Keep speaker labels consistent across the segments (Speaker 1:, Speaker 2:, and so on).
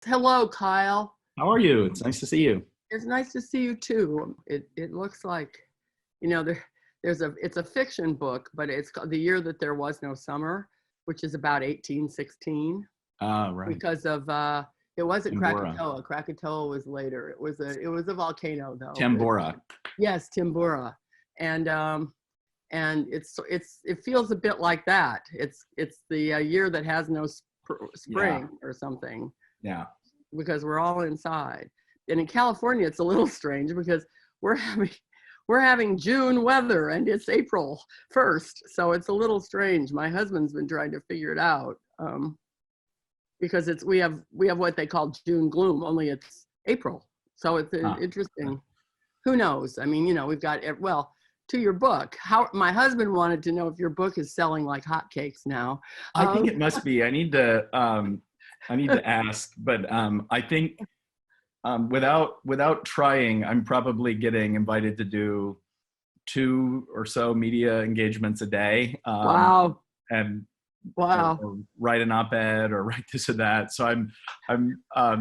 Speaker 1: Hello, Kyle.
Speaker 2: How are you? It's nice to see you.
Speaker 1: It's nice to see you too. It looks like, it's a fiction book, but it's called The Year That There Was No Summer, which is about 1816
Speaker 2: Ah, right.
Speaker 1: because of it wasn't
Speaker 2: Tambora.
Speaker 1: Krakatoa. Krakatoa was later. It was a volcano though.
Speaker 2: Tambora.
Speaker 1: Yes, Timbura. And it feels a bit like that. It's the year that has no spring or something,
Speaker 2: Yeah.
Speaker 1: because we're all inside. And in California, it's a little strange because we're having June weather and it's April 1st. So it's a little strange. My husband's been trying to figure it out because we have what they call June gloom, only it's April. So it's interesting. Who knows? I mean, we've got, well, to your book, my husband wanted to know if your book is selling like hotcakes now.
Speaker 2: I think it must be. I need to ask, but I think without trying, I'm probably getting invited to do 2 or so media engagements a day.
Speaker 1: Wow.
Speaker 2: And
Speaker 1: wow.
Speaker 2: Or write an op-ed or write this or that. So I'm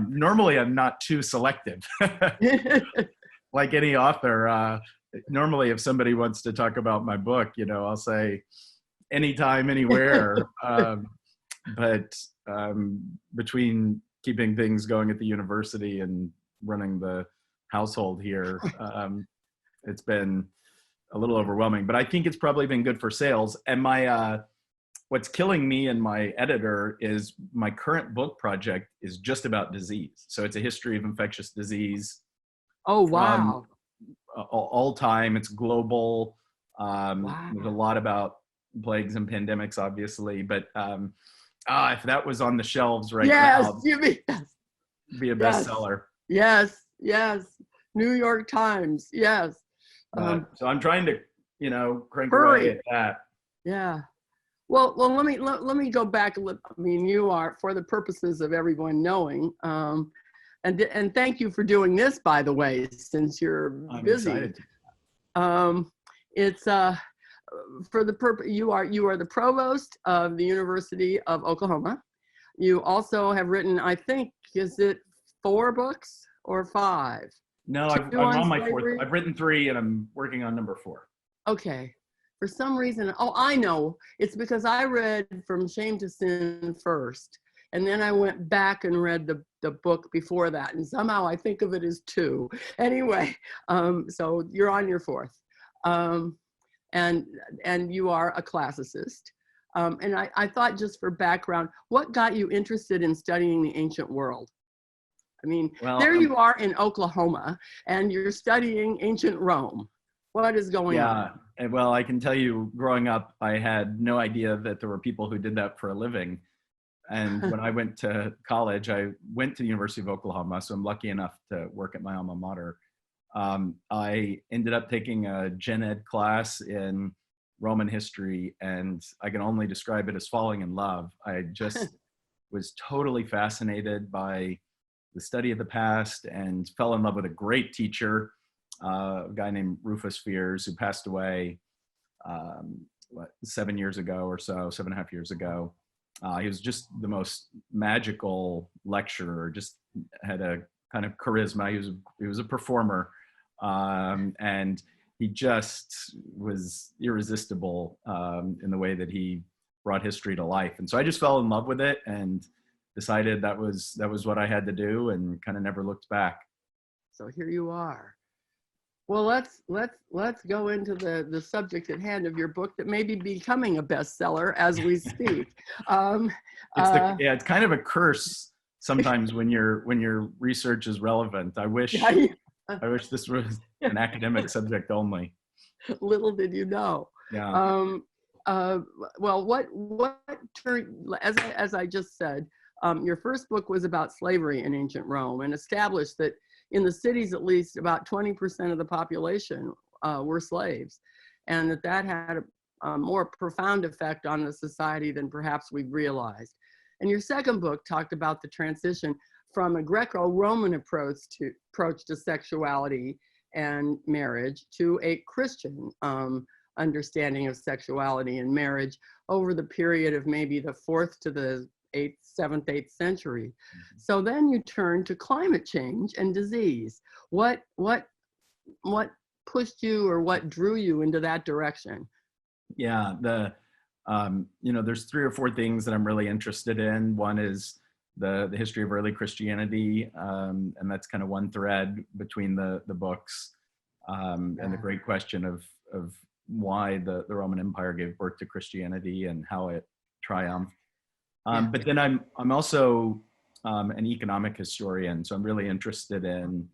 Speaker 2: normally I'm not too selective. Like any author, normally if somebody wants to talk about my book, I'll say anytime, anywhere. But between keeping things going at the university and running the household here, it's been a little overwhelming. But I think it's probably been good for sales. And what's killing me and my editor is my current book project is just about disease. So it's a history of infectious disease.
Speaker 1: Oh, wow.
Speaker 2: All time, it's global.
Speaker 1: Wow.
Speaker 2: There's a lot about plagues and pandemics, obviously, but if that was on the shelves right now,
Speaker 1: it'd
Speaker 2: be a bestseller.
Speaker 1: Yes. New York Times. Yes.
Speaker 2: So I'm trying to, crank
Speaker 1: hurry.
Speaker 2: away at that.
Speaker 1: Yeah. Well, let me go back. I mean, you are, for the purposes of everyone knowing, and thank you for doing this, by the way, since you're busy.
Speaker 2: Excited.
Speaker 1: It's for the purpose. You are the provost of the University of Oklahoma. You also have written, I think, is it 4 books or 5?
Speaker 2: No, I'm on my 4th. I've written 3, and I'm working on number 4.
Speaker 1: Okay. For some reason, I know. It's because I read From Shame to Sin first, and then I went back and read the book before that, and somehow I think of it as 2. Anyway, so you're on your 4th, and you are a classicist. And I thought, just for background, what got you interested in studying the ancient world? I mean, you are in Oklahoma, and you're studying ancient Rome. What is going on?
Speaker 2: Yeah, well, I can tell you, growing up, I had no idea that there were people who did that for a living. And when I went to college, I went to the University of Oklahoma, so I'm lucky enough to work at my alma mater. I ended up taking a gen ed class in Roman history, and I can only describe it as falling in love. I just was totally fascinated by the study of the past and fell in love with a great teacher, a guy named Rufus Fears, who passed away 7 years ago or so, 7.5 years ago. He was just the most magical lecturer, just had a kind of charisma. He was a performer, and he just was irresistible in the way that he brought history to life. And so I just fell in love with it and decided that was what I had to do, and kind of never looked back.
Speaker 1: So here you are. Well, let's go into the subject at hand of your book that may be becoming a bestseller as we speak.
Speaker 2: It's kind of a curse sometimes when your research is relevant. I wish this was an academic subject only.
Speaker 1: Little did you know.
Speaker 2: Yeah.
Speaker 1: Well, what turned, as I just said, your first book was about slavery in ancient Rome, and established that in the cities, at least, about 20% of the population were slaves, and that had a more profound effect on the society than perhaps we've realized. And your second book talked about the transition from a Greco-Roman approach to sexuality and marriage to a Christian understanding of sexuality and marriage over the period of maybe the 4th to the 8th, 7th, 8th century. So then you turn to climate change and disease. What pushed you, or what drew you into that direction?
Speaker 2: Yeah, there's 3 or 4 things that I'm really interested in. One is the history of early Christianity, and that's kind of one thread between the books, and the great question of why the Roman Empire gave birth to Christianity and how it triumphed. But then I'm also an economic historian, so I'm really interested in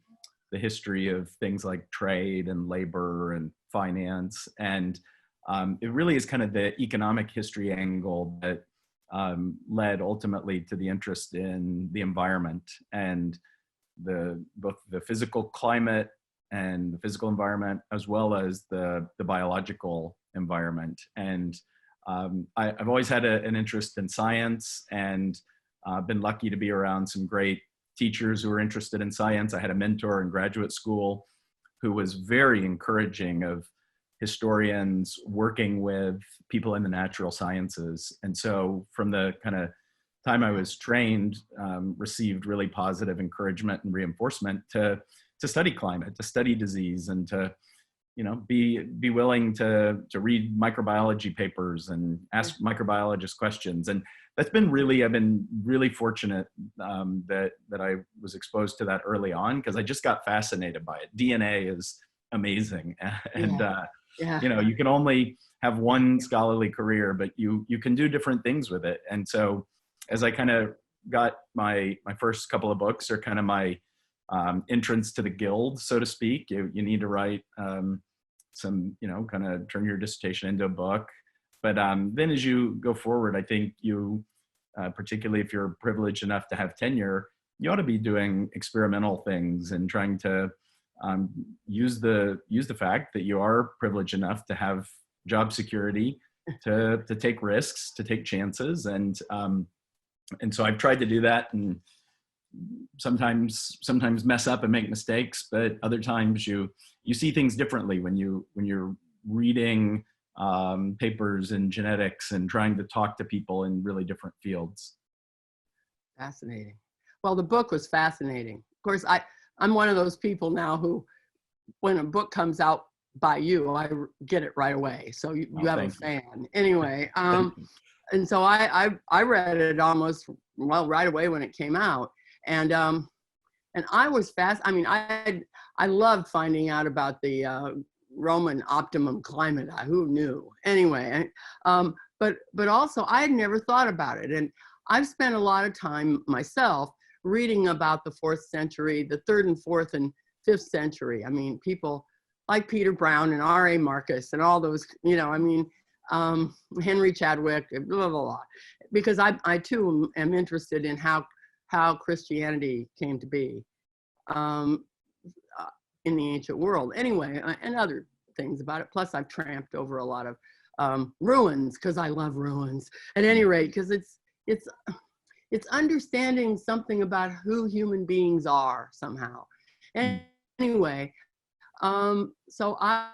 Speaker 2: the history of things like trade and labor and finance, and it really is kind of the economic history angle that led ultimately to the interest in the environment and both the physical climate and the physical environment, as well as the biological environment. And I've always had an interest in science, and been lucky to be around some great teachers who were interested in science. I had a mentor in graduate school who was very encouraging of historians working with people in the natural sciences. And so from the kind of time I was trained, received really positive encouragement and reinforcement to study climate, to study disease, and to, be willing to read microbiology papers and ask microbiologists questions. And I've been really fortunate that I was exposed to that early on, because I just got fascinated by it. DNA is amazing. And, you can only have one scholarly career, but you can do different things with it. And so as I kind of got my first couple of books, are kind of my entrance to the guild, so to speak. You need to write some, kind of turn your dissertation into a book. But then as you go forward, I think you, particularly if you're privileged enough to have tenure, you ought to be doing experimental things and trying to use the fact that you are privileged enough to have job security, to take risks, to take chances. And so I've tried to do that, and sometimes mess up and make mistakes, but other times you see things differently when you're reading papers in genetics and trying to talk to people in really different fields.
Speaker 1: Fascinating. Well, the book was fascinating. Of course, I'm one of those people now who, when a book comes out by you, I get it right away. So you have a fan. Anyway, and so I read it almost, right away when it came out. And I was I loved finding out about the Roman optimum climate. Who knew? Anyway, but also I had never thought about it. And I've spent a lot of time myself reading about the 4th century, the 3rd and 4th and 5th century. I mean, people like Peter Brown and R.A. Marcus and all those, Henry Chadwick, blah, blah, blah. Because I too am interested in how Christianity came to be in the ancient world. Anyway, and other things about it. Plus, I've tramped over a lot of ruins, because I love ruins. At any rate, because it's understanding something about who human beings are somehow. And anyway, so I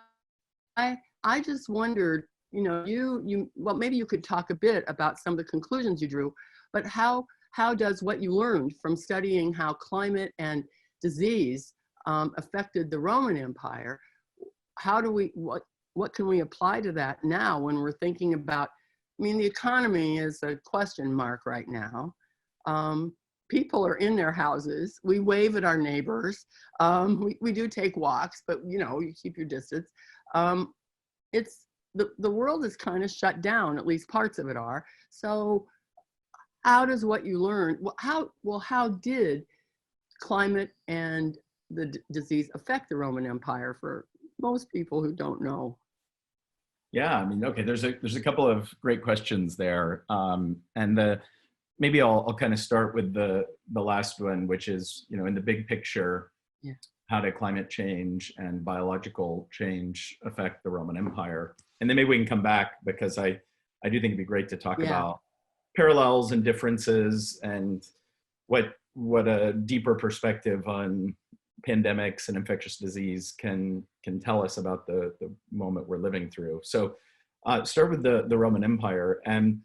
Speaker 1: just wondered, well, maybe you could talk a bit about some of the conclusions you drew, but how does what you learned from studying how climate and disease affected the Roman Empire, what can we apply to that now when we're thinking about, the economy is a question mark right now. People are in their houses. We wave at our neighbors. We do take walks, but you keep your distance. It's the world is kind of shut down, at least parts of it are. So how does what you learned, how did climate and the disease affect the Roman Empire for most people who don't know?
Speaker 2: Yeah, okay, there's a couple of great questions there. And maybe I'll kind of start with the last one, which is, in the big picture, how did climate change and biological change affect the Roman Empire? And then maybe we can come back, because I do think it'd be great to talk about parallels and differences, and what a deeper perspective on pandemics and infectious disease can tell us about the moment we're living through. So start with the Roman Empire. And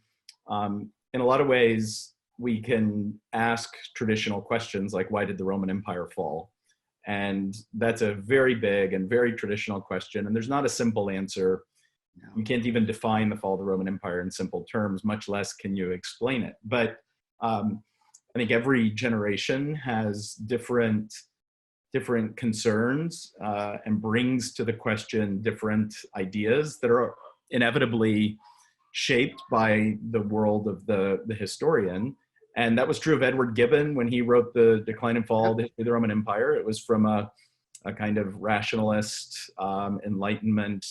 Speaker 2: in a lot of ways, we can ask traditional questions like, why did the Roman Empire fall? And that's a very big and very traditional question. And there's not a simple answer.
Speaker 1: No.
Speaker 2: You can't even define the fall of the Roman Empire in simple terms, much less can you explain it. But I think every generation has different concerns and brings to the question different ideas that are inevitably shaped by the world of the historian. And that was true of Edward Gibbon when he wrote The Decline and Fall of the Roman Empire. It was from a kind of rationalist, Enlightenment,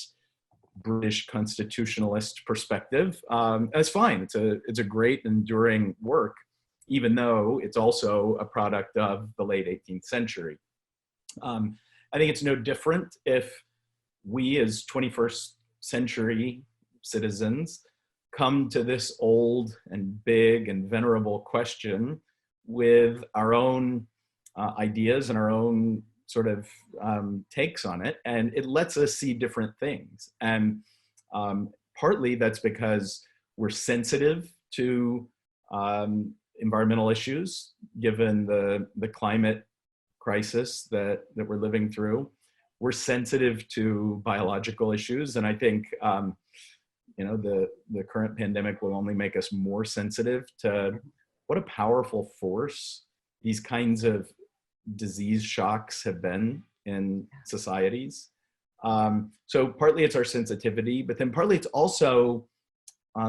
Speaker 2: British constitutionalist perspective. That's fine. It's a great, enduring work, even though it's also a product of the late 18th century. I think it's no different if we as 21st century citizens come to this old and big and venerable question with our own ideas and our own sort of takes on it, and it lets us see different things. And partly that's because we're sensitive to environmental issues, given the climate crisis that we're living through. We're sensitive to biological issues, and I think the current pandemic will only make us more sensitive to what a powerful force these kinds of disease shocks have been in societies. So partly it's our sensitivity, but then partly it's also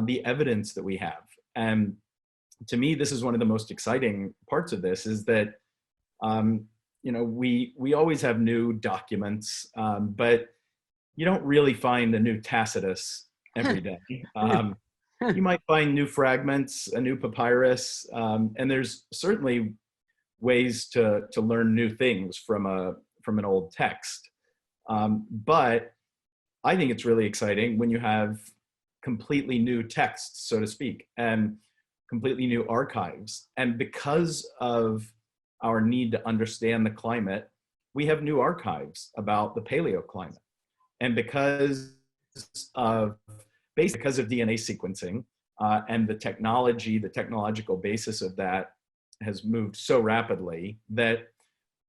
Speaker 2: the evidence that we have. And to me, this is one of the most exciting parts of this, is that we always have new documents, but you don't really find a new Tacitus every day. You might find new fragments, a new papyrus, and there's certainly ways to learn new things from an old text. But I think it's really exciting when you have completely new texts, so to speak, and completely new archives. And because of our need to understand the climate, we have new archives about the paleoclimate. And because of DNA sequencing and the technological basis of that has moved so rapidly that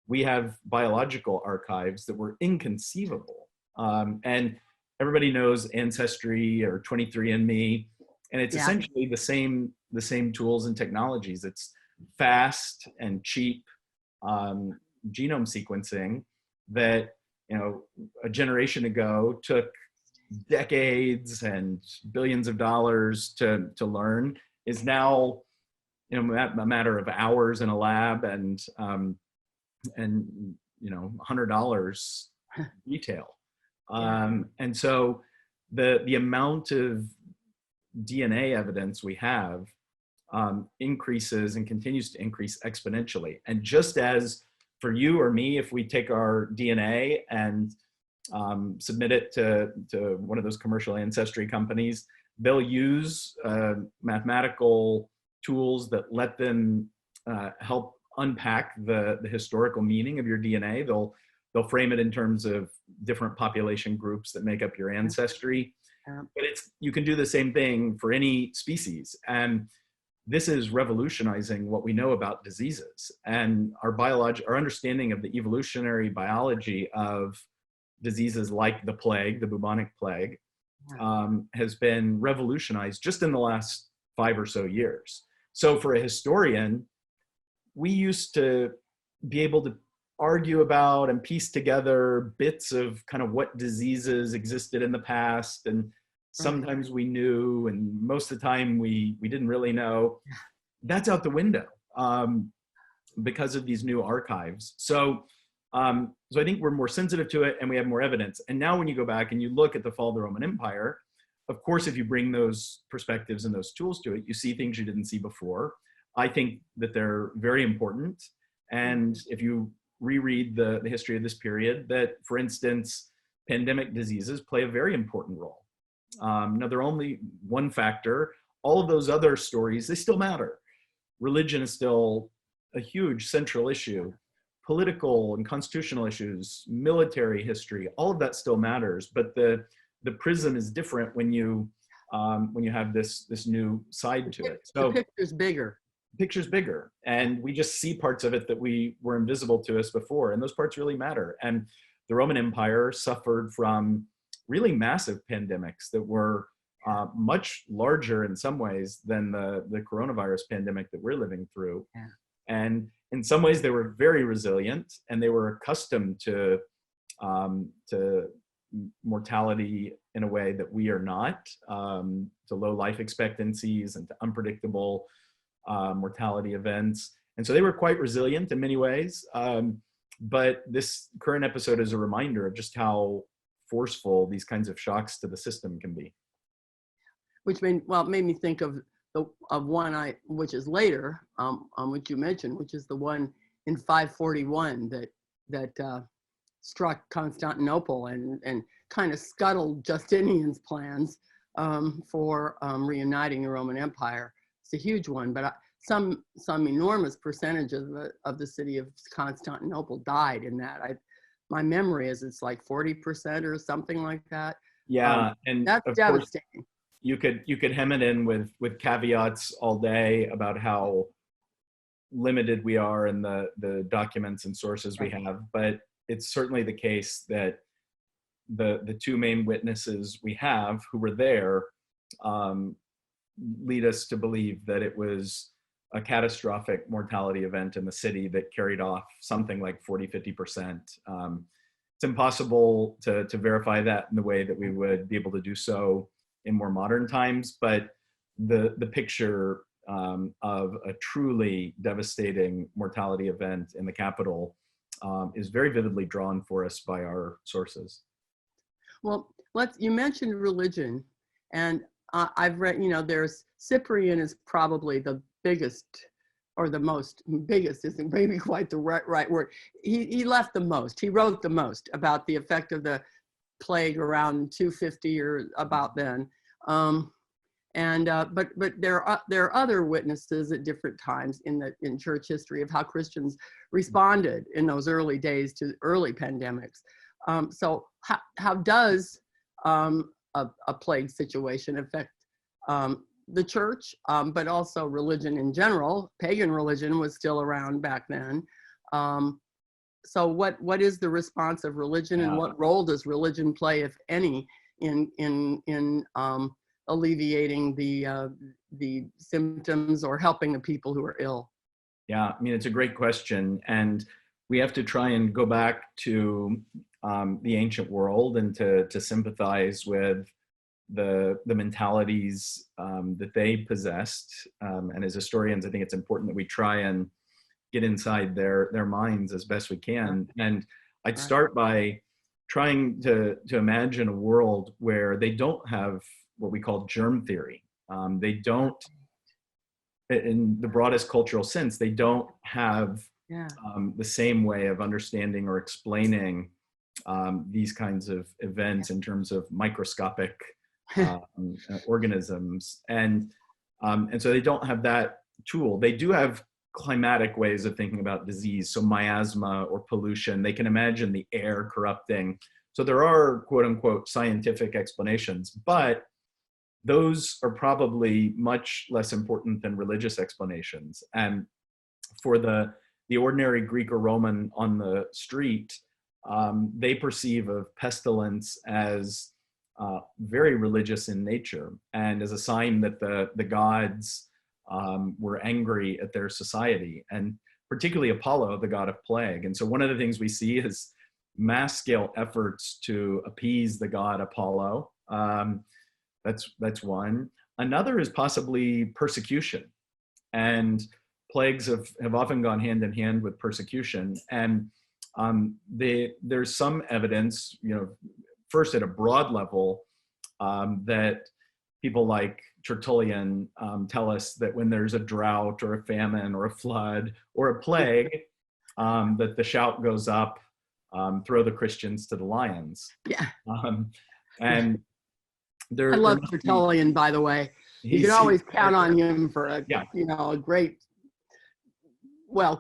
Speaker 2: we have biological archives that were inconceivable. And everybody knows Ancestry or 23andMe, and it's essentially the same tools and technologies. It's fast and cheap genome sequencing that a generation ago took decades and billions of dollars to learn, is now a matter of hours in a lab and $100 retail. And so the amount of DNA evidence we have increases and continues to increase exponentially. And just as for you or me, if we take our DNA and submit it to one of those commercial ancestry companies, they'll use mathematical tools that let them help unpack the historical meaning of your DNA. They'll frame it in terms of different population groups that make up your ancestry. But you can do the same thing for any species. And this is revolutionizing what we know about diseases, and our understanding of the evolutionary biology of diseases like the plague, the bubonic plague, has been revolutionized just in the last 5 or so years. So for a historian, we used to be able to argue about and piece together bits of kind of what diseases existed in the past, and sometimes we knew, and most of the time we didn't really know. That's out the window because of these new archives. So I think we're more sensitive to it, and we have more evidence. And now when you go back and you look at the fall of the Roman Empire, of course, if you bring those perspectives and those tools to it, you see things you didn't see before. I think that they're very important. And if you reread the history of this period, that, for instance, pandemic diseases play a very important role. Now, they're only one factor. All of those other stories, they still matter. Religion is still a huge central issue. Political and constitutional issues, military history, all of that still matters. But the prism is different when you have this new side to it. So
Speaker 1: the picture's bigger.
Speaker 2: picture's bigger, and we just see parts of it that we were invisible to us before, and those parts really matter. And the Roman Empire suffered from really massive pandemics that were much larger in some ways than the coronavirus pandemic that we're living through.
Speaker 1: Yeah.
Speaker 2: And in some ways, they were very resilient, and they were accustomed to mortality in a way that we are not, to low life expectancies and to unpredictable mortality events. And so they were quite resilient in many ways. But this current episode is a reminder of just how forceful these kinds of shocks to the system can be.
Speaker 1: Which made me think of one which is later, which you mentioned, which is the one in 541 that struck Constantinople and kind of scuttled Justinian's plans for reuniting the Roman Empire. It's a huge one, but some enormous percentage of the city of Constantinople died in that. My memory is it's like 40% or something like that.
Speaker 2: Yeah, and
Speaker 1: that's devastating.
Speaker 2: You could hem it in with caveats all day about how limited we are in the documents and sources we have, but it's certainly the case that the two main witnesses we have who were there lead us to believe that it was a catastrophic mortality event in the city that carried off something like 40-50%. It's impossible to verify that in the way that we would be able to do so in more modern times, but the picture of a truly devastating mortality event in the capital is very vividly drawn for us by our sources. Well,
Speaker 1: you mentioned religion, and I've read, there's Cyprian is probably the biggest, or the most biggest isn't maybe quite the right word. He left the most. He wrote the most about the effect of the plague around 250 or about then. But there are other witnesses at different times in church history of how Christians responded in those early days to early pandemics. So how does a plague situation affect the church, but also religion in general? Pagan religion was still around back then. So what is the response of religion, and what role does religion play, if any, in alleviating the symptoms or helping the people who are ill?
Speaker 2: Yeah, I mean, it's a great question, and we have to try and go back to the ancient world and to sympathize with the mentalities that they possessed. And as historians, I think it's important that we try and get inside their minds as best we can. And I'd start by trying to imagine a world where they don't have what we call germ theory. They don't, in the broadest cultural sense, they don't have the same way of understanding or explaining these kinds of events in terms of microscopic organisms. And so they don't have that tool. They do have climatic ways of thinking about disease. So miasma or pollution, they can imagine the air corrupting. So there are quote unquote scientific explanations, but those are probably much less important than religious explanations. And for the ordinary Greek or Roman on the street, they perceive of pestilence as very religious in nature, and as a sign that the gods were angry at their society, and particularly Apollo, the god of plague. And so one of the things we see is mass scale efforts to appease the god Apollo. That's one. Another is possibly persecution, and plagues have often gone hand in hand with persecution. And there's some evidence, first at a broad level, that people like Tertullian tell us that when there's a drought or a famine or a flood or a plague, that the shout goes up, throw the Christians to the lions.
Speaker 1: Yeah.
Speaker 2: And
Speaker 1: I love Tertullian, by the way. You can always count on him for a great,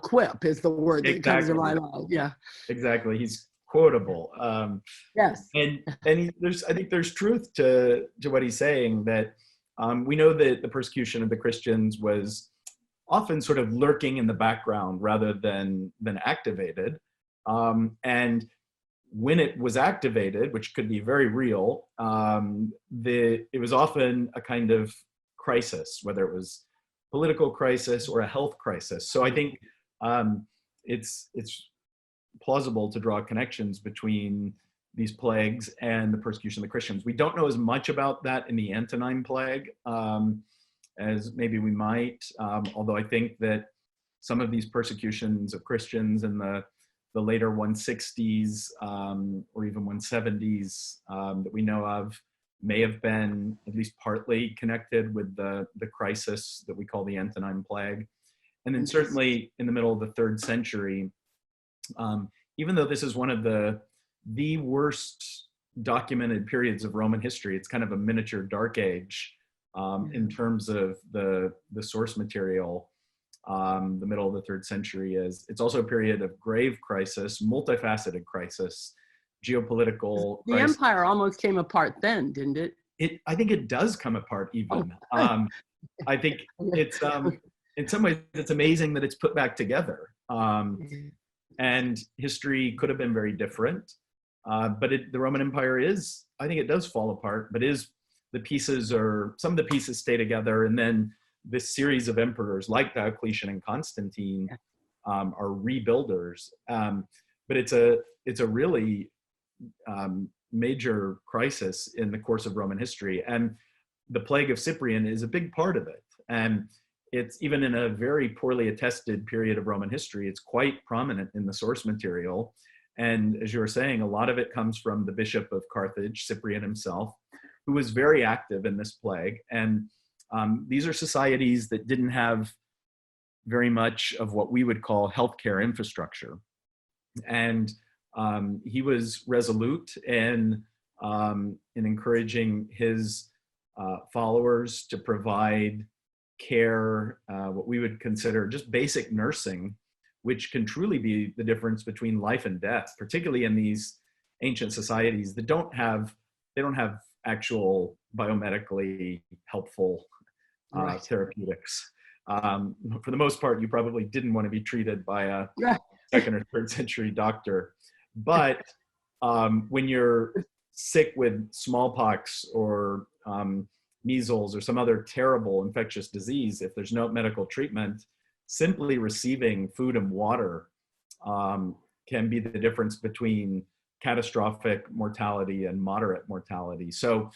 Speaker 1: quip is the word that comes to my mind. Yeah.
Speaker 2: Exactly. He's quotable.
Speaker 1: Yes.
Speaker 2: And I think there's truth to what he's saying, that we know that the persecution of the Christians was often sort of lurking in the background rather than activated. And when it was activated, which could be very real, it was often a kind of crisis, whether it was political crisis or a health crisis. So I think it's plausible to draw connections between these plagues and the persecution of the Christians. We don't know as much about that in the Antonine Plague as maybe we might, although I think that some of these persecutions of Christians in the later 160s or even 170s that we know of may have been at least partly connected with the crisis that we call the Antonine Plague. And then certainly in the middle of the 3rd century, even though this is one of the worst documented periods of Roman history, it's kind of a miniature dark age in terms of the source material. The middle of the 3rd century it's also a period of grave crisis, multifaceted crisis, geopolitical
Speaker 1: the
Speaker 2: crisis.
Speaker 1: empire almost came apart then, didn't it?
Speaker 2: I think it does come apart even. I think it's in some ways it's amazing that it's put back together. And history could have been very different, but the Roman Empire I think it does fall apart, but some of the pieces stay together, and then this series of emperors like Diocletian and Constantine are rebuilders. But it's a really major crisis in the course of Roman history, and the plague of Cyprian is a big part of it. And it's even in a very poorly attested period of Roman history, it's quite prominent in the source material. And as you were saying, a lot of it comes from the Bishop of Carthage, Cyprian himself, who was very active in this plague. And these are societies that didn't have very much of what we would call healthcare infrastructure. And he was resolute in encouraging his followers to provide care, what we would consider just basic nursing, which can truly be the difference between life and death, particularly in these ancient societies that don't have actual biomedically helpful therapeutics. For the most part, you probably didn't want to be treated by a 2nd or 3rd century doctor. But when you're sick with smallpox or measles or some other terrible infectious disease, if there's no medical treatment, simply receiving food and water can be the difference between catastrophic mortality and moderate mortality. So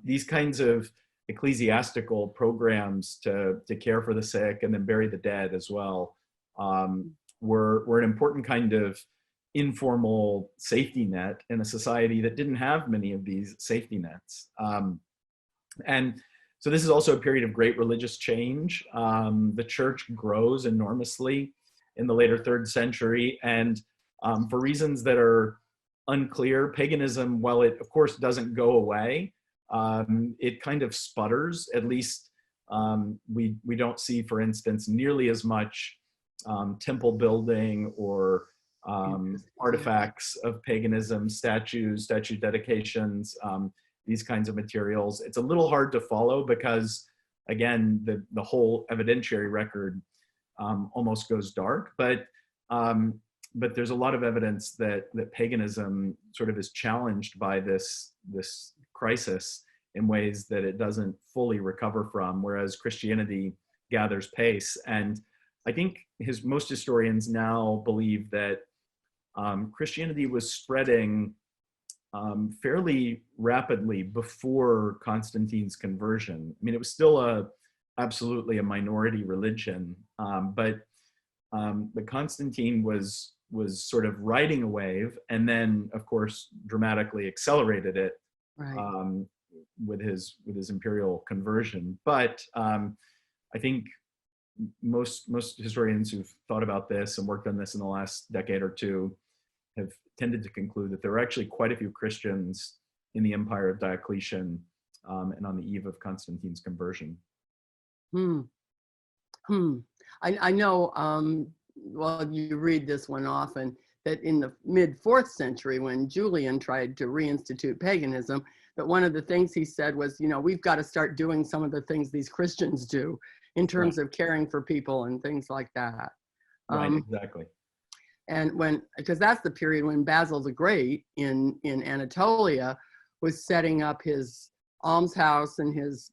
Speaker 2: these kinds of ecclesiastical programs to care for the sick and then bury the dead as well were an important kind of informal safety net in a society that didn't have many of these safety nets. And so this is also a period of great religious change. The church grows enormously in the later 3rd century, and for reasons that are unclear, paganism, while it of course doesn't go away, it kind of sputters. At least we don't see, for instance, nearly as much temple building or artifacts of paganism, statue dedications, these kinds of materials. It's a little hard to follow because, again, the whole evidentiary record almost goes dark. But there's a lot of evidence that paganism sort of is challenged by this crisis in ways that it doesn't fully recover from, whereas Christianity gathers pace. And I think most historians now believe that Christianity was spreading fairly rapidly before Constantine's conversion. I mean, it was still absolutely a minority religion, but Constantine was sort of riding a wave, and then, of course, dramatically accelerated it with his imperial conversion. But I think most historians who've thought about this and worked on this in the last decade or two have tended to conclude that there were actually quite a few Christians in the empire of Diocletian and on the eve of Constantine's conversion.
Speaker 1: I know, well, you read this one often, that in the mid-4th century, when Julian tried to reinstitute paganism, that one of the things he said was, we've got to start doing some of the things these Christians do. in terms of caring for people and things like that.
Speaker 2: Right, exactly.
Speaker 1: And because that's the period when Basil the Great in Anatolia was setting up his almshouse and his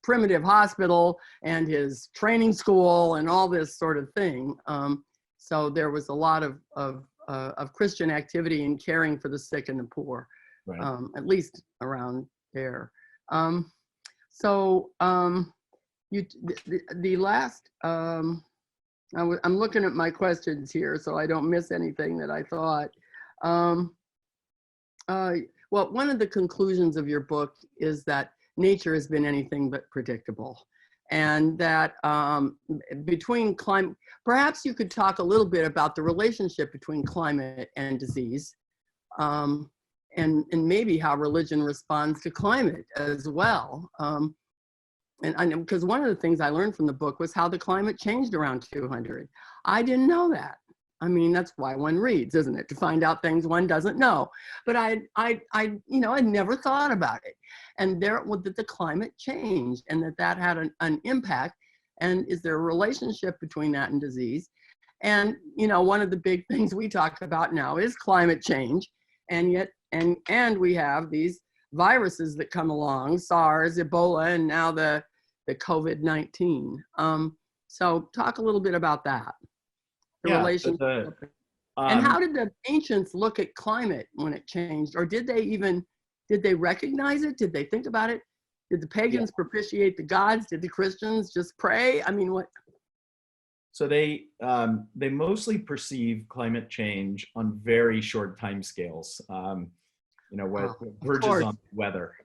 Speaker 1: primitive hospital and his training school and all this sort of thing. So there was a lot of Christian activity in caring for the sick and the poor,
Speaker 2: right.
Speaker 1: at least around there. The last, I'm looking at my questions here so I don't miss anything that I thought. Well, one of the conclusions of your book is that nature has been anything but predictable, and that between climate, perhaps you could talk a little bit about the relationship between climate and disease, and maybe how religion responds to climate as well. And because one of the things I learned from the book was how the climate changed around 200. I didn't know that. I mean, that's why one reads, isn't it? To find out things one doesn't know. But I never thought about it. And that the climate changed and that had an impact. And is there a relationship between that and disease? And, one of the big things we talk about now is climate change. And yet, and we have these viruses that come along, SARS, Ebola, and now the COVID-19. So talk a little bit about that. The relationship. And how did the ancients look at climate when it changed? Or did they recognize it? Did they think about it? Did the pagans propitiate the gods? Did the Christians just pray? I mean, what?
Speaker 2: So they mostly perceive climate change on very short time scales. What verges on weather.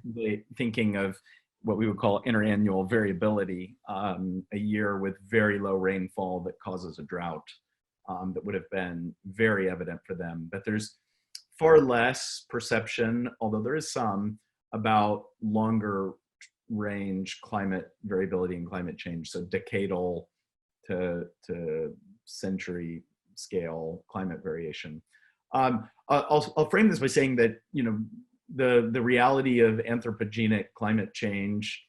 Speaker 2: They thinking of what we would call interannual variability, a year with very low rainfall that causes a drought, that would have been very evident for them. But there's far less perception, although there is some, about longer range climate variability and climate change. So decadal to century scale climate variation. I'll frame this by saying that, the reality of anthropogenic climate change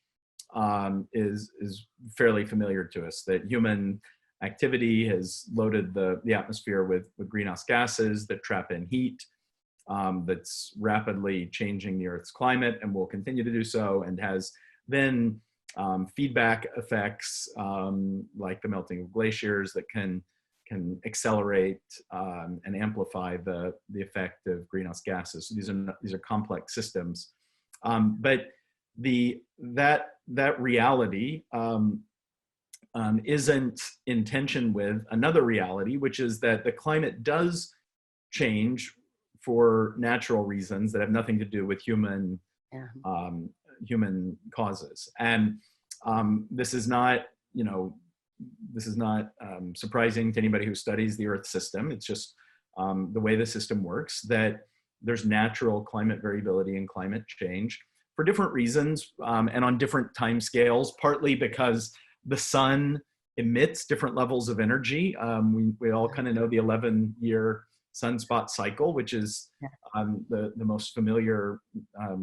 Speaker 2: is fairly familiar to us, that human activity has loaded the atmosphere with greenhouse gases that trap in heat, that's rapidly changing the Earth's climate and will continue to do so, and has then feedback effects like the melting of glaciers that can accelerate and amplify the effect of greenhouse gases. So these are complex systems, but that reality isn't in tension with another reality, which is that the climate does change for natural reasons that have nothing to do with human causes. And this is not surprising to anybody who studies the Earth system. It's just the way the system works, that there's natural climate variability and climate change for different reasons, and on different time scales, partly because the sun emits different levels of energy. We all kind of know the 11-year sunspot cycle, which is the most familiar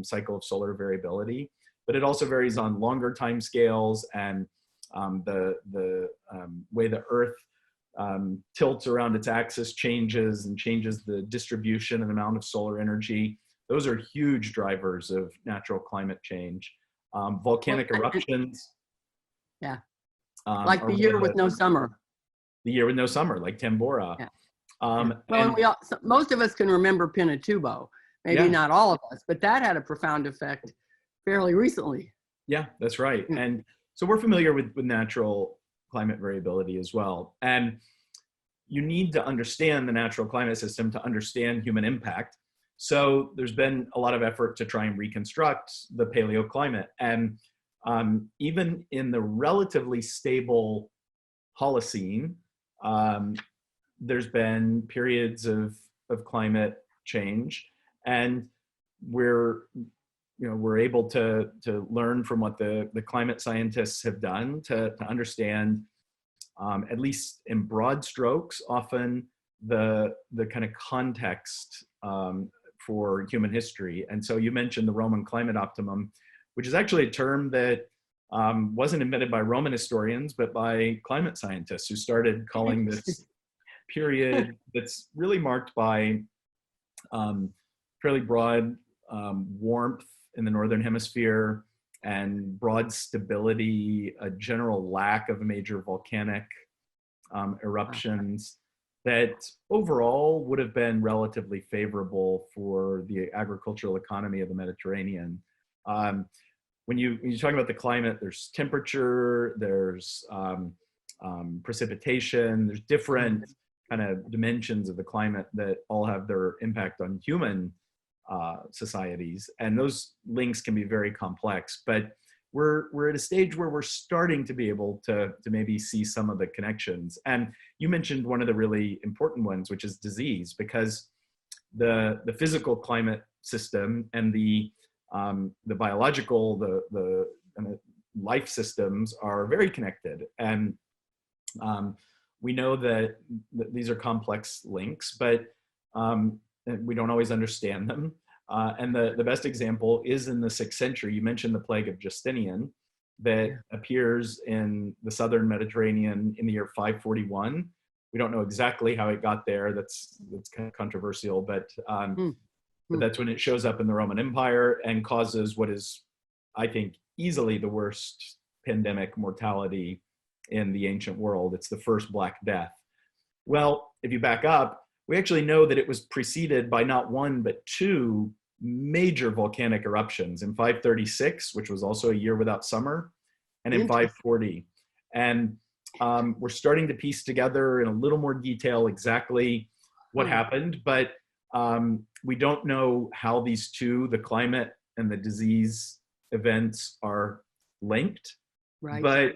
Speaker 2: cycle of solar variability, but it also varies on longer time scales, and the way the Earth tilts around its axis changes the distribution and amount of solar energy. Those are huge drivers of natural climate change. Volcanic eruptions.
Speaker 1: Yeah. Like the year with no summer.
Speaker 2: The year with no summer, like Tambora.
Speaker 1: Yeah.
Speaker 2: Well,
Speaker 1: most of us can remember Pinatubo, maybe not all of us, but that had a profound effect fairly recently.
Speaker 2: Yeah, that's right. And so we're familiar with natural climate variability as well. And you need to understand the natural climate system to understand human impact. So there's been a lot of effort to try and reconstruct the paleoclimate. And even in the relatively stable Holocene, there's been periods of climate change, and we're able to learn from what the climate scientists have done to understand, at least in broad strokes, often the kind of context for human history. And so you mentioned the Roman climate optimum, which is actually a term that wasn't invented by Roman historians, but by climate scientists who started calling this period that's really marked by fairly broad warmth in the northern hemisphere and broad stability, a general lack of major volcanic eruptions, that overall would have been relatively favorable for the agricultural economy of the Mediterranean. When you talk about the climate, there's temperature, there's precipitation, there's different kind of dimensions of the climate that all have their impact on human societies, and those links can be very complex. But we're at a stage where we're starting to be able to maybe see some of the connections. And you mentioned one of the really important ones, which is disease, because the physical climate system and the biological, the life systems are very connected. And we know that these are complex links, but we don't always understand them. And the best example is in the 6th century. You mentioned the plague of Justinian that appears in the southern Mediterranean in the year 541. We don't know exactly how it got there. That's kind of controversial, but that's when it shows up in the Roman Empire and causes what is, I think, easily the worst pandemic mortality in the ancient world. It's the first Black Death. Well, if you back up, we actually know that it was preceded by not one, but two major volcanic eruptions in 536, which was also a year without summer, and in 540. And we're starting to piece together in a little more detail exactly what happened, but we don't know how these two, the climate and the disease events, are linked, but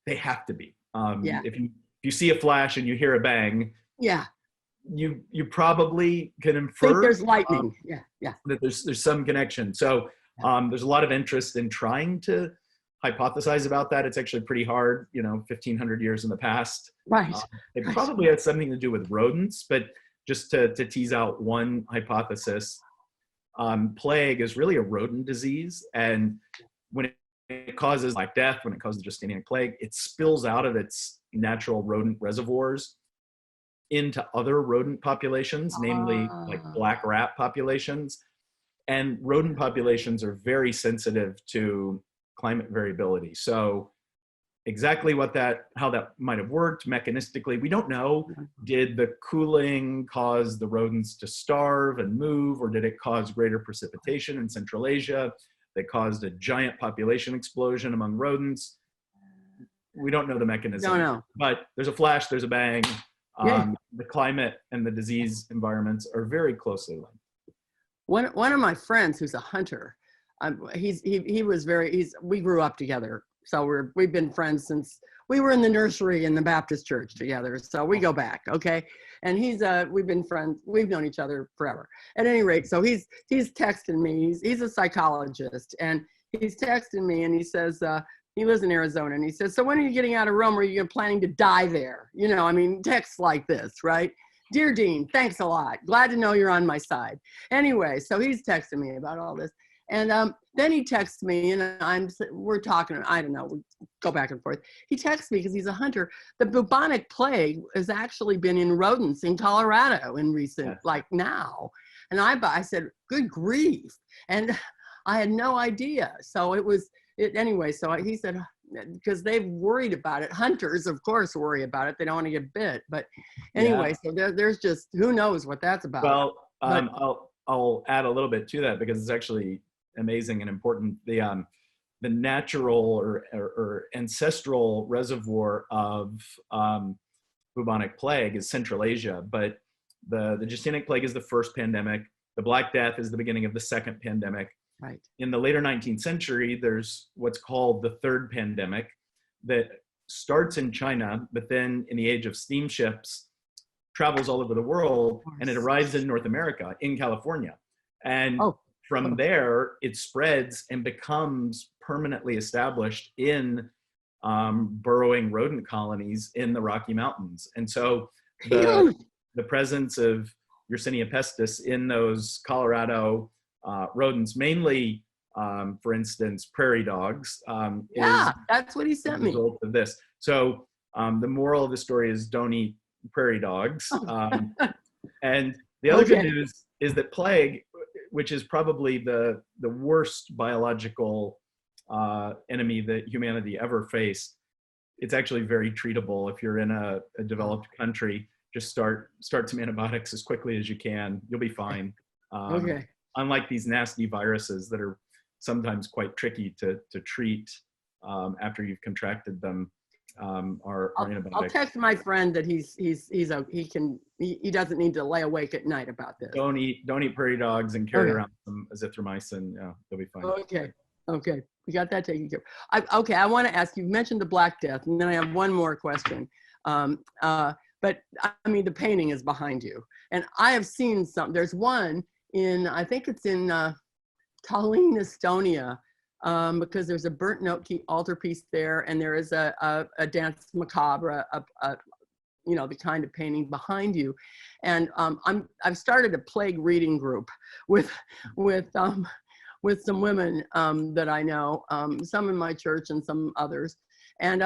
Speaker 2: they have to be. If you see a flash and you hear a bang, you probably can infer
Speaker 1: think there's lightning.
Speaker 2: That there's some connection. So there's a lot of interest in trying to hypothesize about that. It's actually pretty hard, 1,500 years in the past. It probably has something to do with rodents, but just to tease out one hypothesis, plague is really a rodent disease. And when it causes Black Death, when it causes the Justinian plague, it spills out of its natural rodent reservoirs into other rodent populations, namely like black rat populations. And rodent populations are very sensitive to climate variability. So exactly how that might have worked mechanistically, we don't know. Did the cooling cause the rodents to starve and move, or did it cause greater precipitation in Central Asia that caused a giant population explosion among rodents? We don't know the mechanism. But there's a flash, there's a bang. The climate and the disease environments are very closely linked.
Speaker 1: One of my friends who's a hunter, we grew up together. So we've been friends since we were in the nursery in the Baptist church together. So we go back, okay? And we've been friends. We've known each other forever. At any rate, so he's texting me. He's a psychologist, and he's texting me, and he says, he lives in Arizona, and he says, so when are you getting out of Rome? Are you planning to die there? Texts like this, right? Dear Dean, thanks a lot. Glad to know you're on my side. Anyway, so he's texting me about all this. And then he texts me, and we're talking, I don't know, we go back and forth. He texts me because he's a hunter. The bubonic plague has actually been in rodents in Colorado in recent, like now. And I said, good grief. And I had no idea. So anyway, so he said, because they've worried about it. Hunters, of course, worry about it. They don't want to get bit. But anyway, so there's just, who knows what that's about.
Speaker 2: Well, I'll add a little bit to that because it's actually amazing and important. The natural or ancestral reservoir of bubonic plague is Central Asia, but the Justinian plague is the first pandemic. The Black Death is the beginning of the second pandemic.
Speaker 1: Right.
Speaker 2: In the later 19th century, there's what's called the third pandemic that starts in China, but then in the age of steamships, travels all over the world, and it arrives in North America, in California. And from there, it spreads and becomes permanently established in burrowing rodent colonies in the Rocky Mountains. And so the presence of Yersinia pestis in those Colorado rodents, mainly for instance, prairie dogs, is
Speaker 1: Yeah, that's what he
Speaker 2: a
Speaker 1: sent me.
Speaker 2: result of this. So the moral of the story is don't eat prairie dogs. And the other good news is that plague, which is probably the worst biological enemy that humanity ever faced, it's actually very treatable. If you're in a developed country, just start some antibiotics as quickly as you can. You'll be fine. Unlike these nasty viruses that are sometimes quite tricky to treat after you've contracted them, are antibiotics.
Speaker 1: I'll text my friend that he doesn't need to lay awake at night about this.
Speaker 2: Don't eat prairie dogs and carry around some azithromycin. Yeah, they'll be fine.
Speaker 1: Okay, we got that taken care of. I want to ask, you mentioned the Black Death, and then I have one more question. But I mean, the painting is behind you, and I have seen some. There's one in, I think it's in Tallinn, Estonia, because there's a burnt note altarpiece there, and there is a dance macabre, you know, the kind of painting behind you. And I've started a plague reading group with some women that I know, some in my church and some others. And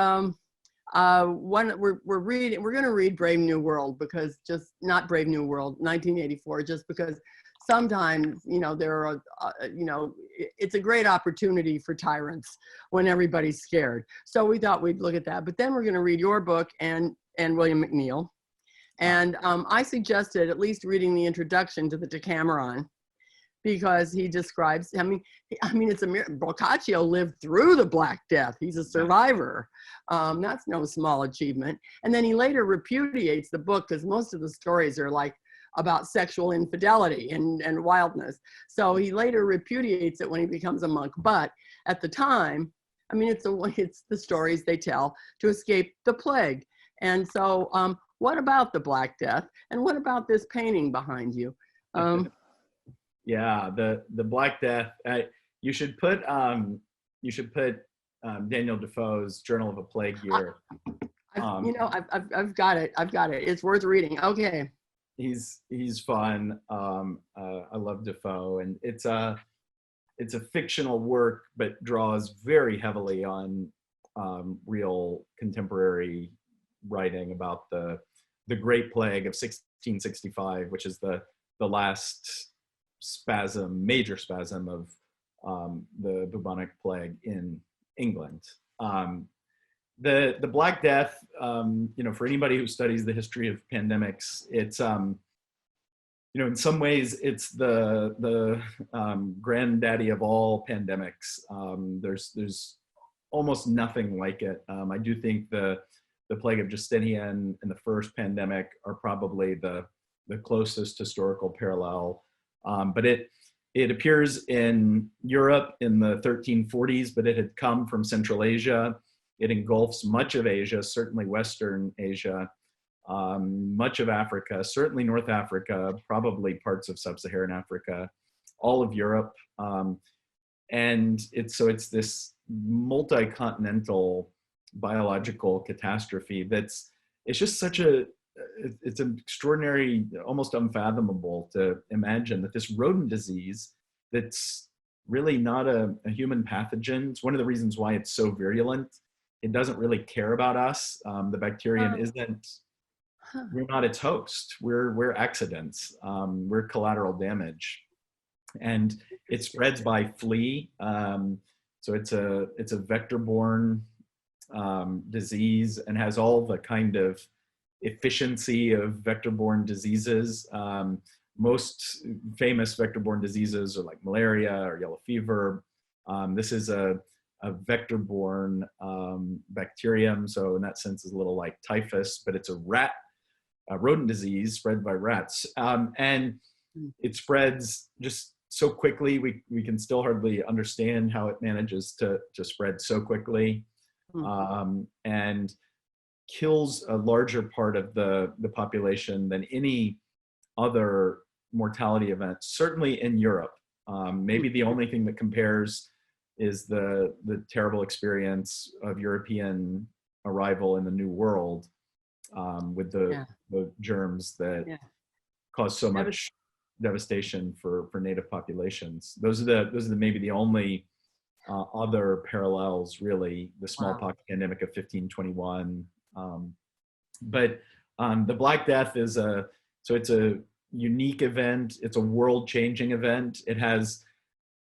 Speaker 1: we're going to read Brave New World, because not Brave New World, 1984, just because sometimes, you know, there are, it's a great opportunity for tyrants when everybody's scared. So we thought we'd look at that. But then we're going to read your book and William McNeill. And I suggested at least reading the introduction to the Decameron, because he describes, I mean, it's a miracle. Boccaccio lived through the Black Death. He's a survivor. That's no small achievement. And then he later repudiates the book, because most of the stories are like about sexual infidelity and wildness. So he later repudiates it when he becomes a monk. But at the time, I mean, it's the stories they tell to escape the plague. And so what about the Black Death? And what about this painting behind you?
Speaker 2: Yeah, the Black Death. You should put Daniel Defoe's Journal of a Plague Year.
Speaker 1: I've got it. It's worth reading. Okay.
Speaker 2: He's fun. I love Defoe, and it's a fictional work, but draws very heavily on real contemporary writing about the Great Plague of 1665, which is the last major spasm of the bubonic plague in England. The Black Death, for anybody who studies the history of pandemics, it's in some ways it's the granddaddy of all pandemics. There's almost nothing like it. I do think the plague of Justinian and the first pandemic are probably the closest historical parallel. But it appears in Europe in the 1340s, but it had come from Central Asia. It engulfs much of Asia, certainly Western Asia, much of Africa, certainly North Africa, probably parts of Sub-Saharan Africa, all of Europe. And it's this multi-continental biological catastrophe it's just it's an extraordinary, almost unfathomable to imagine that this rodent disease that's really not a human pathogen. It's one of the reasons why it's so virulent. It doesn't really care about us. The bacterium isn't, we're not its host. We're accidents. We're collateral damage. And it spreads by flea. So it's a vector-borne disease, and has all the kind of efficiency of vector-borne diseases. Most famous vector-borne diseases are like malaria or yellow fever. This is a vector-borne bacterium, so in that sense is a little like typhus, but it's a rodent disease spread by rats. And it spreads just so quickly, we can still hardly understand how it manages to spread so quickly. And kills a larger part of the population than any other mortality event, certainly in Europe. Maybe the only thing that compares is the terrible experience of European arrival in the New World with the germs that cause so much devastation for native populations. Those are maybe the only other parallels, really. The smallpox pandemic of 1521. But the Black Death is it's a unique event. It's a world-changing event. It has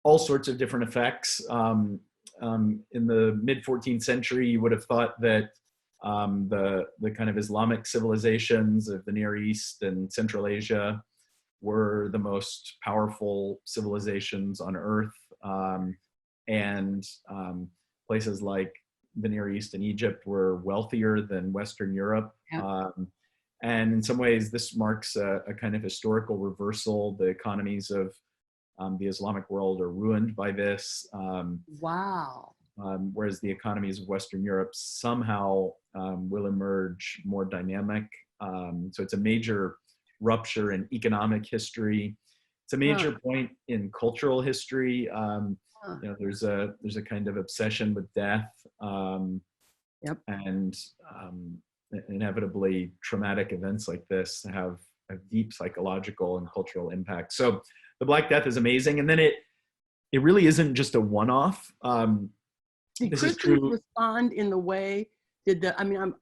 Speaker 2: all sorts of different effects. In the mid 14th century, you would have thought that the kind of Islamic civilizations of the Near East and Central Asia were the most powerful civilizations on Earth, and places like the Near East and Egypt were wealthier than Western Europe. Yeah. And in some ways, this marks a kind of historical reversal. The economies of the Islamic world are ruined by this.
Speaker 1: Wow.
Speaker 2: Whereas the economies of Western Europe somehow will emerge more dynamic. So it's a major rupture in economic history. It's a major point in cultural history. There's a kind of obsession with death, and inevitably traumatic events like this have a deep psychological and cultural impact. So the Black Death is amazing, and then it really isn't just a one-off.
Speaker 1: Did Christians respond in the way? It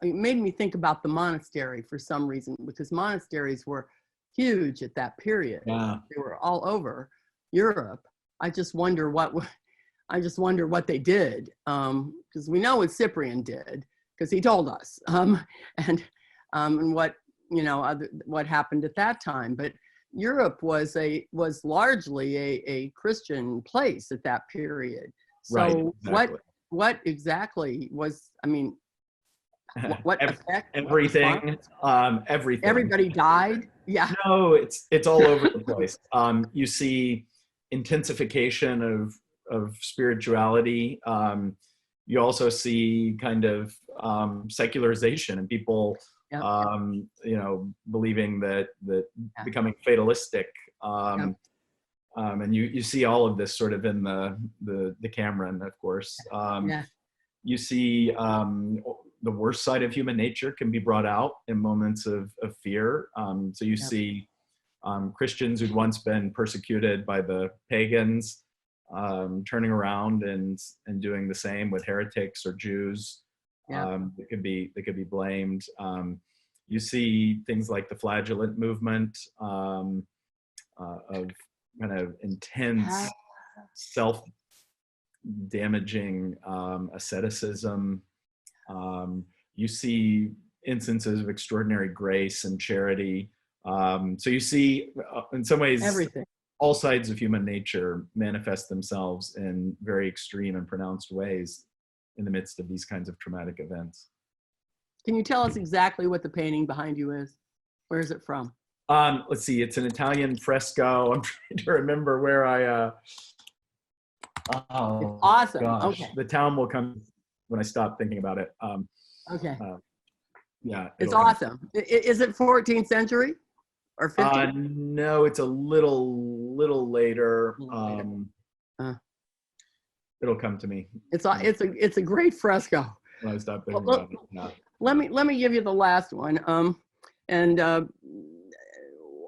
Speaker 1: made me think about the monastery for some reason, because monasteries were huge at that period. Yeah. They were all over Europe. I just wonder what they did, because we know what Cyprian did, because he told us, and what what happened at that time. But Europe was largely a Christian place at that period. So right, exactly. What exactly was? What effect?
Speaker 2: Everything. Everything.
Speaker 1: Everybody died. Yeah.
Speaker 2: No, it's all over the place. You see intensification of spirituality. You also see kind of secularization and people, believing that becoming fatalistic. And you see all of this sort of in the Cameron, of course. You see the worst side of human nature can be brought out in moments of fear. So you see Christians who'd once been persecuted by the pagans turning around and doing the same with heretics or Jews. That could be blamed. You see things like the flagellant movement of kind of intense self-damaging asceticism. You see instances of extraordinary grace and charity. So you see, in some ways,
Speaker 1: everything.
Speaker 2: All sides of human nature manifest themselves in very extreme and pronounced ways in the midst of these kinds of traumatic events.
Speaker 1: Can you tell us exactly what the painting behind you is? Where is it from?
Speaker 2: Let's see, it's an Italian fresco. I'm trying to remember where
Speaker 1: it's awesome.
Speaker 2: Gosh.
Speaker 1: Okay.
Speaker 2: The town will come when I stop thinking about it.
Speaker 1: Okay.
Speaker 2: Yeah.
Speaker 1: It's awesome. Is it 14th century or 15th?
Speaker 2: No, it's a little later. It'll come to me.
Speaker 1: It's a great fresco.
Speaker 2: When I stop thinking about it. Yeah.
Speaker 1: Let me give you the last one.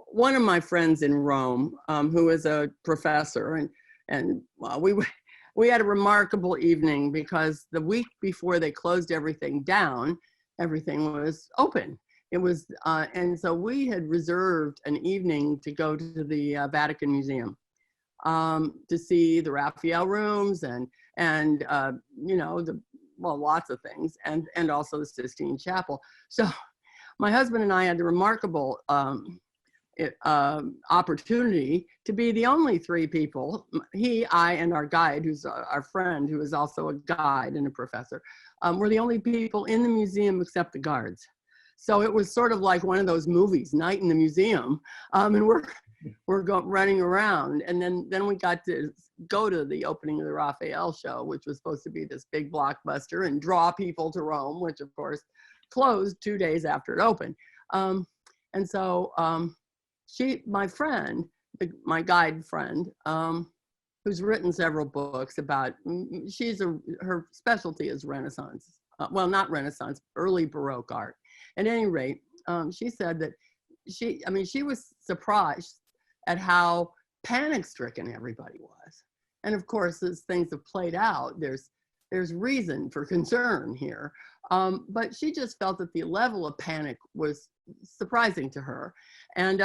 Speaker 1: One of my friends in Rome, who is a professor, and we had a remarkable evening, because the week before they closed everything down, everything was open. It was, and so we had reserved an evening to go to the Vatican Museum to see the Raphael rooms and lots of things, and also the Sistine Chapel. So my husband and I had the remarkable opportunity to be the only three people, he, I, and our guide, who's our friend, who is also a guide and a professor, were the only people in the museum except the guards. So it was sort of like one of those movies, Night in the Museum, and we're running around, and then we got to go to the opening of the Raphael show, which was supposed to be this big blockbuster and draw people to Rome, which of course closed 2 days after it opened. And so my friend, my guide friend, who's written several books about, her specialty is Renaissance, well, not Renaissance, early Baroque art. At any rate, she said that she was surprised at how panic-stricken everybody was. And of course, as things have played out, there's reason for concern here. But she just felt that the level of panic was surprising to her. And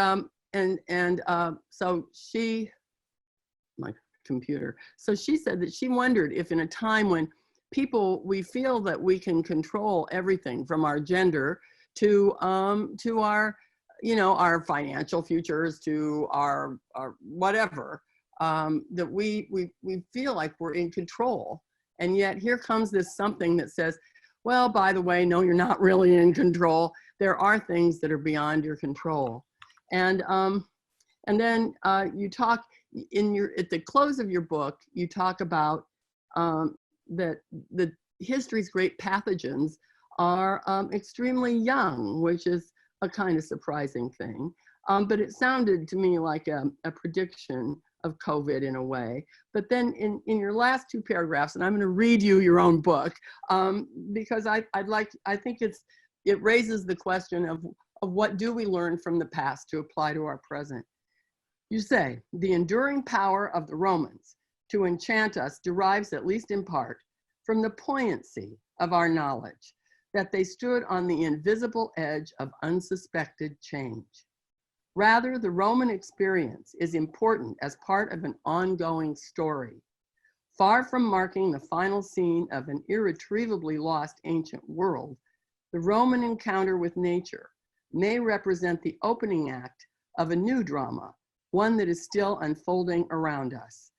Speaker 1: so my computer. So she said that she wondered if in a time when we feel that we can control everything from our gender to our, our financial futures, to our whatever, that we feel like we're in control. And yet here comes this something that says, well, by the way, no, you're not really in control. There are things that are beyond your control. And then you talk at the close of your book, you talk about that the history's great pathogens are extremely young, which is a kind of surprising thing. But it sounded to me like a prediction of COVID in a way. But then in your last two paragraphs, and I'm going to read you your own book, because I think it raises the question of what do we learn from the past to apply to our present. You say, the enduring power of the Romans to enchant us derives, at least in part, from the poignancy of our knowledge that they stood on the invisible edge of unsuspected change. Rather, the Roman experience is important as part of an ongoing story. Far from marking the final scene of an irretrievably lost ancient world, the Roman encounter with nature may represent the opening act of a new drama, one that is still unfolding around us.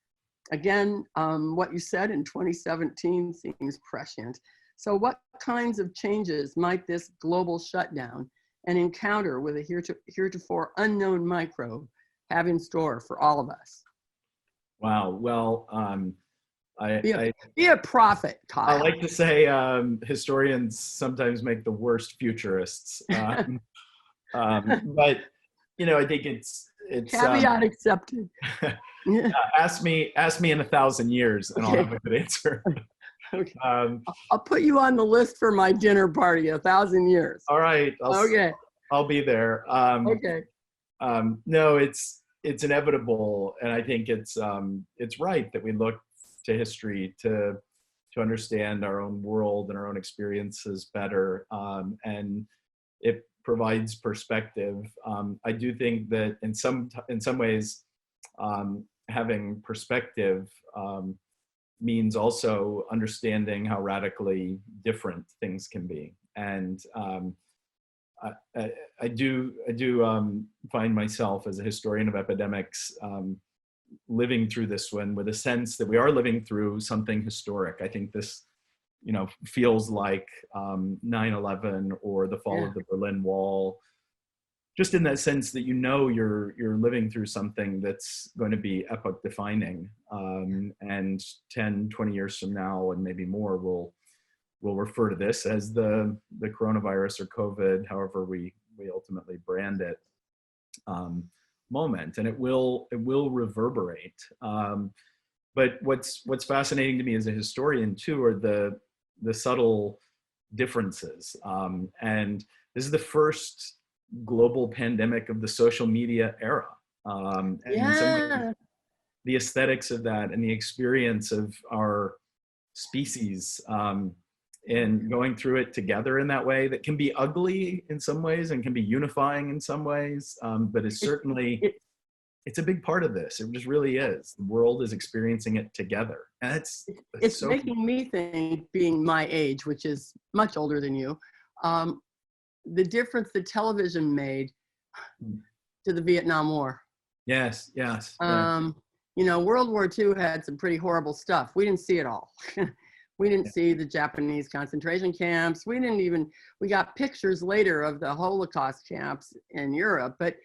Speaker 1: Again, what you said in 2017 seems prescient. So what kinds of changes might this global shutdown and encounter with a heretofore unknown microbe have in store for all of us?
Speaker 2: Wow. Well,
Speaker 1: be a prophet, Kyle.
Speaker 2: I like to say historians sometimes make the worst futurists. But, I think it's
Speaker 1: caveat accepted.
Speaker 2: Ask me in 1,000 years and I'll have a good answer.
Speaker 1: Okay. I'll put you on the list for my dinner party, 1,000 years.
Speaker 2: All right. I'll be there.
Speaker 1: Okay.
Speaker 2: No, it's inevitable. And I think it's right that we look to history to understand our own world and our own experiences better. And it provides perspective. I do think that in some ways, having perspective means also understanding how radically different things can be. And I do find myself as a historian of epidemics living through this one with a sense that we are living through something historic. I think this, feels like 9/11 or the fall of the Berlin Wall, just in that sense that you're living through something that's going to be epoch defining, and 10, 20 years from now and maybe more we'll refer to this as the coronavirus or COVID, however we ultimately brand it, moment, and it will reverberate. But what's fascinating to me as a historian too are the subtle differences, and this is the first global pandemic of the social media era, and in some ways, the aesthetics of that and the experience of our species and going through it together in that way that can be ugly in some ways and can be unifying in some ways, but it's certainly it's a big part of this. It just really is. The world is experiencing it together, and it's so
Speaker 1: making me think, being my age, which is much older than you, the difference that television made to the Vietnam War.
Speaker 2: Yes.
Speaker 1: World War II had some pretty horrible stuff. We didn't see it all. We didn't see the Japanese concentration camps. We got pictures later of the Holocaust camps in Europe, but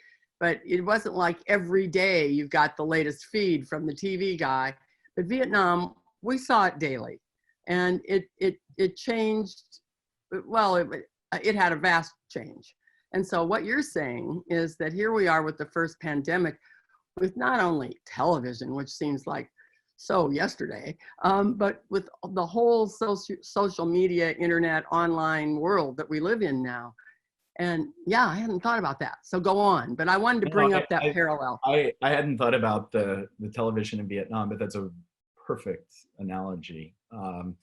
Speaker 1: it wasn't like every day you got the latest feed from the TV guy. But Vietnam, we saw it daily, and it changed. Well, it had a vast change. And so what you're saying is that here we are with the first pandemic with not only television, which seems like so yesterday, but with the whole social media, internet, online world that we live in now. And yeah, I hadn't thought about that. So go on, but I wanted to bring up that parallel.
Speaker 2: I hadn't thought about the television in Vietnam, but that's a perfect analogy. So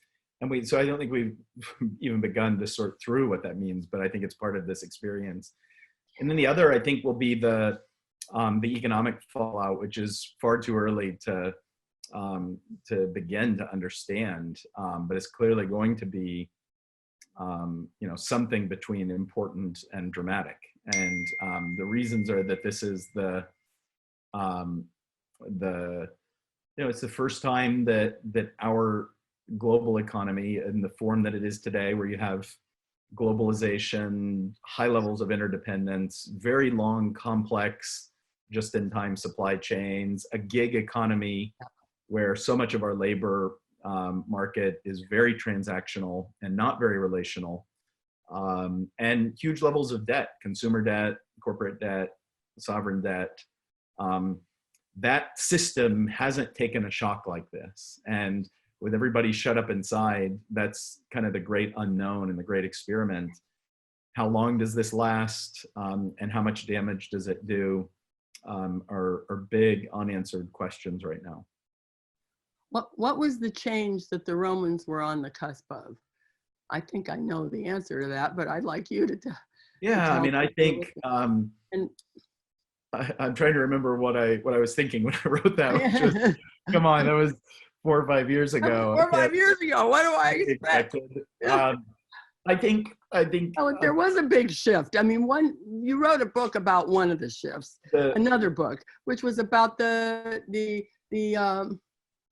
Speaker 2: I don't think we've even begun to sort through what that means, but I think it's part of this experience. And then the other, I think, will be the economic fallout, which is far too early to begin to understand, but it's clearly going to be, something between important and dramatic. And the reasons are that this is it's the first time that our global economy in the form that it is today, where you have globalization, high levels of interdependence, very long, complex, just-in-time supply chains, a gig economy where so much of our labor market is very transactional and not very relational, and huge levels of debt, consumer debt, corporate debt, sovereign debt. That system hasn't taken a shock like this. And with everybody shut up inside, that's kind of the great unknown and the great experiment. How long does this last, and how much damage does it do, are big unanswered questions right now.
Speaker 1: What was the change that the Romans were on the cusp of? I think I know the answer to that, but I'd like you to tell.
Speaker 2: Yeah, I mean, I think, I'm trying to remember what I was thinking when I wrote that. Which was, come on, that was 4 or 5 years ago.
Speaker 1: 4 or 5 years ago. What do I expect?
Speaker 2: I think.
Speaker 1: There was a big shift. I mean, you wrote a book about one of the shifts. Another book, which was about the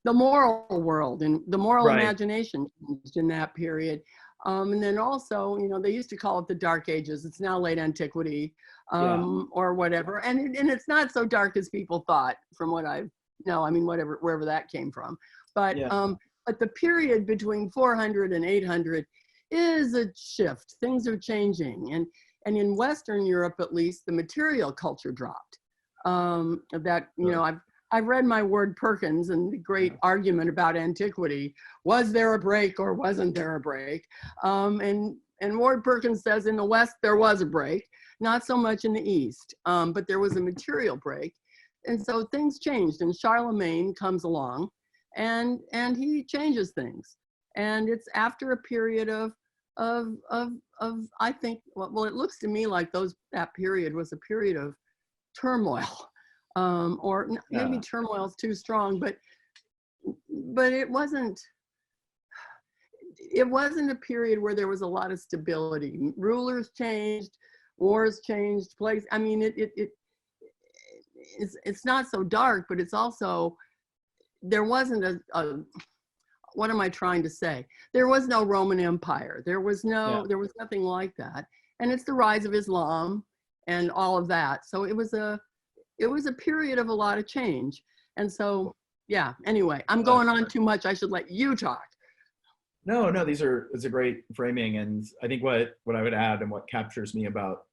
Speaker 1: moral world and the moral imagination changed in that period. And then also, they used to call it the Dark Ages. It's now late antiquity, or whatever. And it's not so dark as people thought, from what I know. I mean, wherever that came from. But the period between 400 and 800 is a shift. Things are changing, and in Western Europe, at least, the material culture dropped. I've read my Ward Perkins and the great argument about antiquity. Was there a break or wasn't there a break? And Ward Perkins says in the West there was a break, not so much in the East, but there was a material break. And so things changed, and Charlemagne comes along and he changes things. And it's after a period of I think, well, it looks to me like that period was a period of turmoil. Maybe turmoil is too strong, but it wasn't a period where there was a lot of stability. Rulers changed, wars changed, I mean, it's not so dark, but it's also, there wasn't what am I trying to say? There was no Roman Empire. There was nothing like that. And it's the rise of Islam and all of that. So it was a period of a lot of change. And so, anyway, I'm going on too much. I should let you talk.
Speaker 2: No, it's a great framing. And I think what I would add, and what captures me about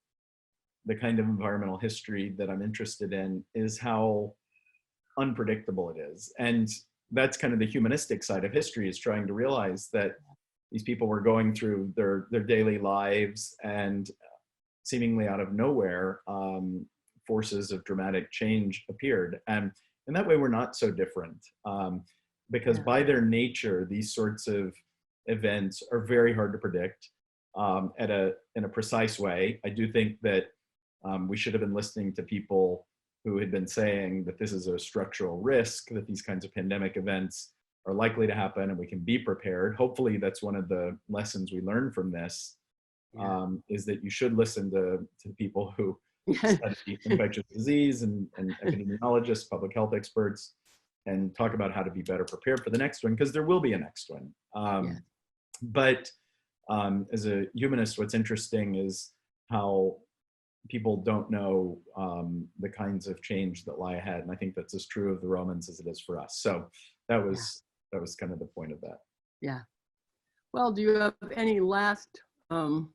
Speaker 2: the kind of environmental history that I'm interested in, is how unpredictable it is. And that's kind of the humanistic side of history, is trying to realize that these people were going through their daily lives, and seemingly out of nowhere, forces of dramatic change appeared. And in that way, we're not so different, because by their nature, these sorts of events are very hard to predict in a precise way. I do think that we should have been listening to people who had been saying that this is a structural risk, that these kinds of pandemic events are likely to happen and we can be prepared. Hopefully that's one of the lessons we learn from this, is that you should listen to people who study infectious disease and epidemiologists, public health experts, and talk about how to be better prepared for the next one, because there will be a next one. But as a humanist, what's interesting is how people don't know the kinds of change that lie ahead. And I think that's as true of the Romans as it is for us. So that was kind of the point of that. Yeah.
Speaker 1: Well, do you have any last, and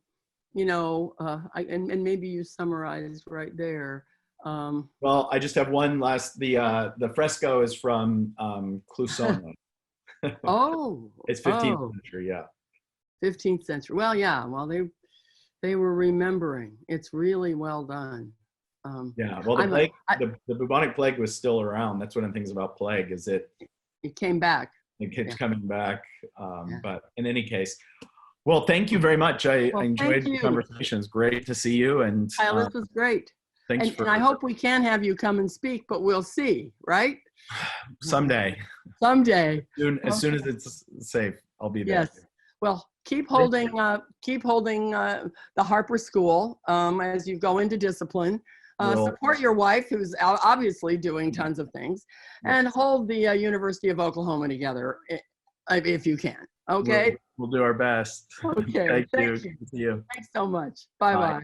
Speaker 1: maybe you summarized right there.
Speaker 2: Well, I just have one last, the fresco is from Clusone.
Speaker 1: Oh.
Speaker 2: It's 15th century,
Speaker 1: 15th century. Well, they were remembering. It's really well done.
Speaker 2: Yeah, well, the plague, the bubonic plague was still around. That's one of the things about plague, is it
Speaker 1: came back.
Speaker 2: It keeps coming back.
Speaker 1: Yeah.
Speaker 2: But in any case, well, thank you very much. I enjoyed the conversation. It's great to see you. And
Speaker 1: Kyle, this was great.
Speaker 2: Thanks
Speaker 1: and I hope we can have you come and speak, but we'll see, right?
Speaker 2: Someday.
Speaker 1: Someday.
Speaker 2: As soon as it's safe, I'll be there.
Speaker 1: Yes. Well, keep holding the Harper School as you go into discipline. Support your wife, who's obviously doing tons of things, and hold the University of Oklahoma together if you can. Okay.
Speaker 2: We'll do our best.
Speaker 1: Okay.
Speaker 2: Thank you.
Speaker 1: Thanks so much. Bye-bye.